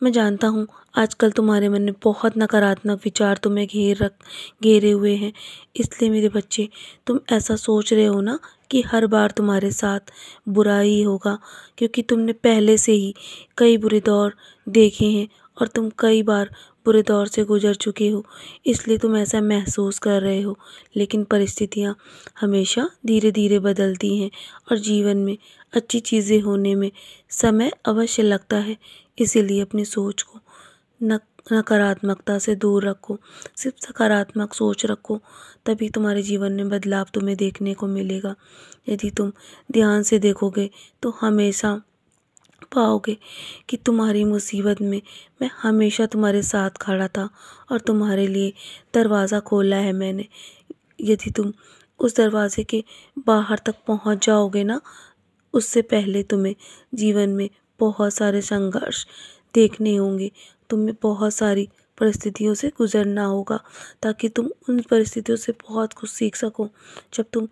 मैं जानता हूँ आजकल तुम्हारे मन में बहुत नकारात्मक विचार तुम्हें घेरे हुए हैं। इसलिए मेरे बच्चे, तुम ऐसा सोच रहे हो ना कि हर बार तुम्हारे साथ बुरा ही होगा, क्योंकि तुमने पहले से ही कई बुरे दौर देखे हैं और तुम कई बार बुरे दौर से गुजर चुके हो, इसलिए तुम ऐसा महसूस कर रहे हो। लेकिन परिस्थितियाँ हमेशा धीरे धीरे बदलती हैं और जीवन में अच्छी चीज़ें होने में समय अवश्य लगता है। इसीलिए अपनी सोच को नकारात्मकता से दूर रखो, सिर्फ सकारात्मक सोच रखो, तभी तुम्हारे जीवन में बदलाव तुम्हें देखने को मिलेगा। यदि तुम ध्यान से देखोगे तो हमेशा पाओगे कि तुम्हारी मुसीबत में मैं हमेशा तुम्हारे साथ खड़ा था और तुम्हारे लिए दरवाज़ा खोला है मैंने। यदि तुम उस दरवाजे के बाहर तक पहुंच जाओगे ना, उससे पहले तुम्हें जीवन में बहुत सारे संघर्ष देखने होंगे, तुम्हें बहुत सारी परिस्थितियों से गुजरना होगा, ताकि तुम उन परिस्थितियों से बहुत कुछ सीख सको। जब तुम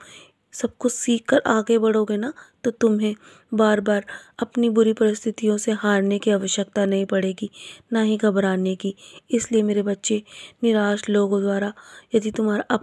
सब कुछ सीख कर आगे बढ़ोगे ना, तो तुम्हें बार बार अपनी बुरी परिस्थितियों से हारने की आवश्यकता नहीं पड़ेगी, ना ही घबराने की। इसलिए मेरे बच्चे, निराश लोगों द्वारा यदि तुम्हारा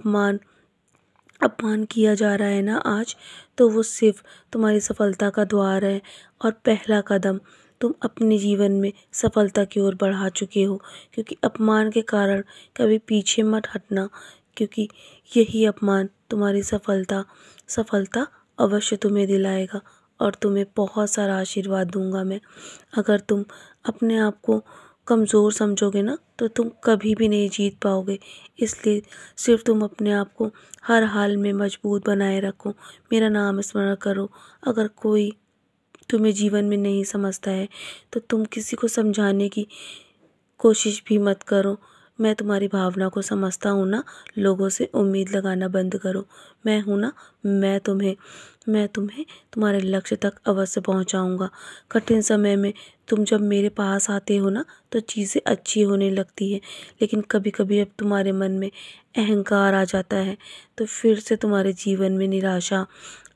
अपमान किया जा रहा है ना आज, तो वो सिर्फ तुम्हारी सफलता का द्वार है और पहला कदम तुम अपने जीवन में सफलता की ओर बढ़ा चुके हो। क्योंकि अपमान के कारण कभी पीछे मत हटना, क्योंकि यही अपमान तुम्हारी सफलता अवश्य तुम्हें दिलाएगा और तुम्हें बहुत सारा आशीर्वाद दूंगा मैं। अगर तुम अपने आप को कमज़ोर समझोगे ना, तो तुम कभी भी नहीं जीत पाओगे। इसलिए सिर्फ तुम अपने आप को हर हाल में मजबूत बनाए रखो, मेरा नाम स्मरण करो। अगर कोई तुम्हें जीवन में नहीं समझता है, तो तुम किसी को समझाने की कोशिश भी मत करो। मैं तुम्हारी भावना को समझता हूँ ना, लोगों से उम्मीद लगाना बंद करो। मैं हूँ ना, मैं तुम्हें तुम्हारे लक्ष्य तक अवश्य पहुँचाऊँगा। कठिन समय में तुम जब मेरे पास आते हो ना, तो चीज़ें अच्छी होने लगती है। लेकिन कभी कभी अब तुम्हारे मन में अहंकार आ जाता है, तो फिर से तुम्हारे जीवन में निराशा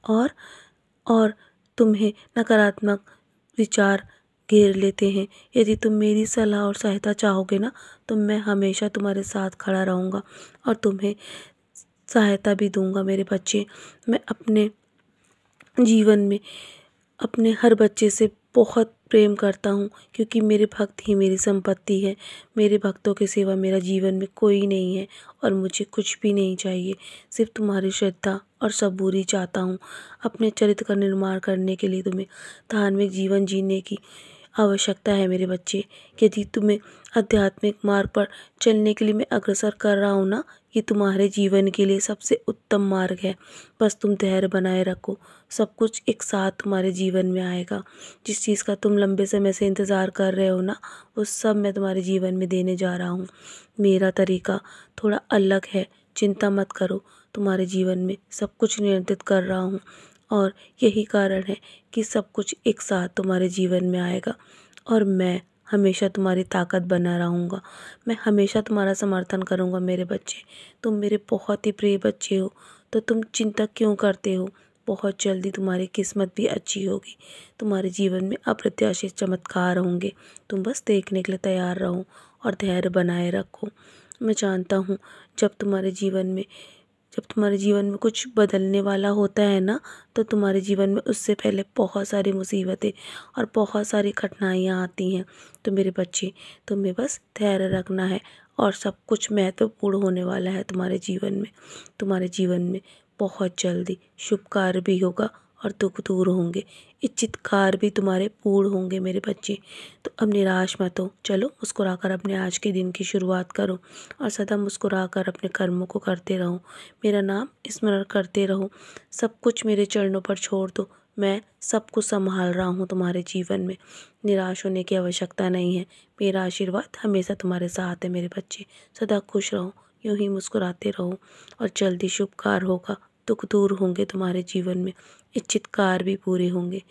और और तुम्हें नकारात्मक विचार घेर लेते हैं। यदि तुम मेरी सलाह और सहायता चाहोगे ना, तो मैं हमेशा तुम्हारे साथ खड़ा रहूँगा और तुम्हें सहायता भी दूंगा मेरे बच्चे। मैं अपने जीवन में अपने हर बच्चे से बहुत प्रेम करता हूँ, क्योंकि मेरे भक्त ही मेरी संपत्ति है। मेरे भक्तों के सिवा मेरा जीवन में कोई नहीं है और मुझे कुछ भी नहीं चाहिए। सिर्फ तुम्हारी श्रद्धा और सबूरी चाहता हूँ। अपने चरित्र का निर्माण करने के लिए तुम्हें धार्मिक जीवन जीने की आवश्यकता है मेरे बच्चे। यदि तुम्हें आध्यात्मिक मार्ग पर चलने के लिए मैं अग्रसर कर रहा हूँ ना, ये तुम्हारे जीवन के लिए सबसे उत्तम मार्ग है। बस तुम धैर्य बनाए रखो, सब कुछ एक साथ तुम्हारे जीवन में आएगा। जिस चीज़ का तुम लंबे समय से इंतज़ार कर रहे हो ना, वो सब मैं तुम्हारे जीवन में देने जा रहा हूँ। मेरा तरीका थोड़ा अलग है, चिंता मत करो। तुम्हारे जीवन में सब कुछ नियंत्रित कर रहा हूँ और यही कारण है कि सब कुछ एक साथ तुम्हारे जीवन में आएगा और मैं हमेशा तुम्हारी ताकत बना रहूँगा। मैं हमेशा तुम्हारा समर्थन करूँगा मेरे बच्चे। तुम मेरे बहुत ही प्रिय बच्चे हो, तो तुम चिंता क्यों करते हो? बहुत जल्दी तुम्हारी किस्मत भी अच्छी होगी। तुम्हारे जीवन में अप्रत्याशित चमत्कार होंगे। तुम बस देखने के लिए तैयार रहो और धैर्य बनाए रखो। मैं जानता हूँ जब तुम्हारे जीवन में जब तुम्हारे जीवन में कुछ बदलने वाला होता है ना, तो तुम्हारे जीवन में उससे पहले बहुत सारी मुसीबतें और बहुत सारी कठिनाइयाँ आती हैं। तो मेरे बच्चे, तुम्हें बस धैर्य रखना है और सब कुछ महत्वपूर्ण होने वाला है तुम्हारे जीवन में। तुम्हारे जीवन में बहुत जल्दी शुभ कार्य भी होगा और दुख दूर होंगे, इच्छित कार्य भी तुम्हारे पूर्ण होंगे मेरे बच्चे। तो अब निराश मत हो, चलो मुस्कुराकर अपने आज के दिन की शुरुआत करो और सदा मुस्कुराकर अपने कर्मों को करते रहो। मेरा नाम स्मरण करते रहो। सब कुछ मेरे चरणों पर छोड़ दो, मैं सब कुछ संभाल रहा हूँ तुम्हारे जीवन में। निराश होने की आवश्यकता नहीं है। मेरा आशीर्वाद हमेशा तुम्हारे साथ है मेरे बच्चे। सदा खुश रहो, यूं ही मुस्कुराते रहो और जल्दी शुभ कार्य होगा, दुख दूर होंगे तुम्हारे जीवन में, इच्छित कार्य भी पूरे होंगे।